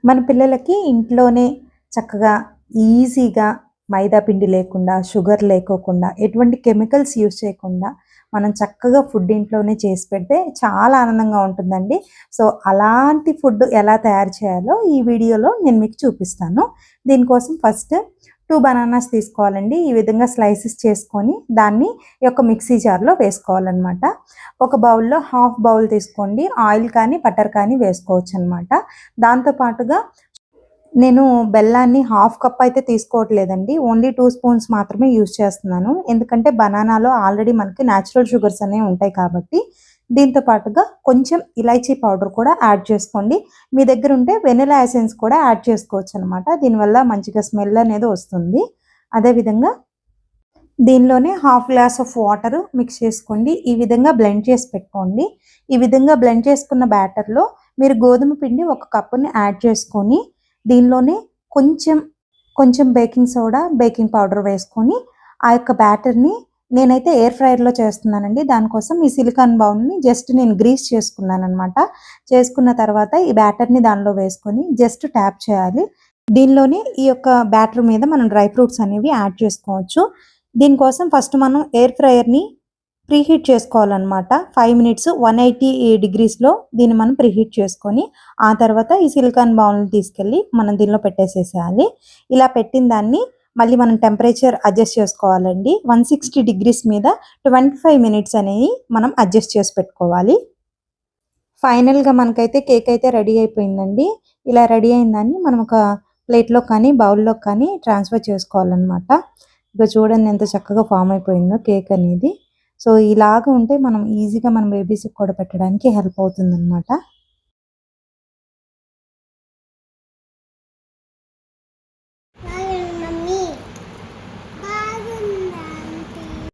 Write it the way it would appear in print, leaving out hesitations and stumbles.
మన పిల్లలకి ఇంట్లోనే చక్కగా ఈజీగా మైదా పిండి లేకుండా, షుగర్ లేకోకుండా, ఎటువంటి కెమికల్స్ యూజ్ చేయకుండా మనం చక్కగా ఫుడ్ ఇంట్లోనే చేసి పెడితే చాలా ఆనందంగా ఉంటుందండి. సో, అలాంటి ఫుడ్ ఎలా తయారు చేయాలో ఈ వీడియోలో నేను మీకు చూపిస్తాను. దీనికోసం ఫస్ట్ 2 బనానాస్ తీసుకోవాలండి. ఈ విధంగా స్లైసెస్ చేసుకొని దాన్ని ఈ యొక్క మిక్సీ జార్‌లో వేసుకోవాలనమాట. ఒక బౌల్‌లో హాఫ్ బౌల్ తీసుకోండి. ఆయిల్ కానీ, బటర్ కానీ వేసుకోవచ్చనమాట. దాంతో పాటుగా నేను బెల్లాన్ని హాఫ్ కప్ అయితే తీసుకోవట్లేదండి. ఓన్లీ 2 స్పూన్స్ మాత్రమే యూజ్ చేస్తున్నాను. ఎందుకంటే బనానాలో ఆల్రెడీ మనకి నేచురల్ షుగర్స్ అనేవి ఉంటాయి కాబట్టి. దీంతో పాటుగా కొంచెం ఇలైచీ పౌడర్ కూడా యాడ్ చేసుకోండి. మీ దగ్గర ఉంటే వెనిలా ఎసెన్స్ కూడా యాడ్ చేసుకోవచ్చనమాట. దీనివల్ల మంచిగా స్మెల్ అనేది వస్తుంది. అదేవిధంగా దీనిలోనే half glass of water mix చేసుకోండి. ఈ విధంగా బ్లెండ్ చేసి పెట్టుకోండి. ఈ విధంగా బ్లెండ్ చేసుకున్న బ్యాటర్‌లో మీరు గోధుమ పిండి 1 కప్పుని యాడ్ చేసుకొని దీనిలోనే కొంచెం, కొంచెం బేకింగ్ సోడా, బేకింగ్ పౌడర్ వేసుకొని ఆ యొక్క బ్యాటర్‌ని నేనైతే ఎయిర్ ఫ్రైయర్‌లో చేస్తున్నానండి. దానికోసం ఈ సిలికాన్ బౌల్‌ని జస్ట్ నేను గ్రీస్ చేసుకున్నాననమాట. చేసుకున్న తర్వాత ఈ బ్యాటర్‌ని దానిలో వేసుకొని జస్ట్ ట్యాప్ చేయాలి. దీనిలోనే ఈ యొక్క బ్యాటర్ మీద మనం డ్రై ఫ్రూట్స్ అనేవి యాడ్ చేసుకోవచ్చు. దీనికోసం ఫస్ట్ మనం ఎయిర్ ఫ్రైయర్‌ని ప్రీహీట్ చేసుకోవాలనమాట. 5 మినిట్స్ 180 డిగ్రీస్‌లో దీన్ని మనం ప్రీహీట్ చేసుకొని, ఆ తర్వాత ఈ సిలికాన్ బౌల్‌ని తీసుకెళ్ళి మనం దీనిలో పెట్టేసేసేయాలి. ఇలా పెట్టిన దాన్ని మళ్ళీ మనం టెంపరేచర్ అడ్జస్ట్ చేసుకోవాలండి. 160 డిగ్రీస్ మీద 25 మినిట్స్ అనేవి మనం అడ్జస్ట్ చేసి పెట్టుకోవాలి. ఫైనల్‌గా మనకైతే కేక్ అయితే రెడీ అయిపోయిందండి. ఇలా రెడీ అయిన దాన్ని మనం ఒక ప్లేట్‌లో కానీ, బౌల్‌లో కానీ ట్రాన్స్‌ఫర్ చేసుకోవాలనమాట. ఇగో చూడండి ఎంత చక్కగా ఫార్మ్ అయిపోయిందో కేక్ అనేది. సో, ఇలాగ ఉంటే మనం ఈజీగా మన బేబీస్‌కి కూడా పెట్టడానికి హెల్ప్ అవుతుందనమాట.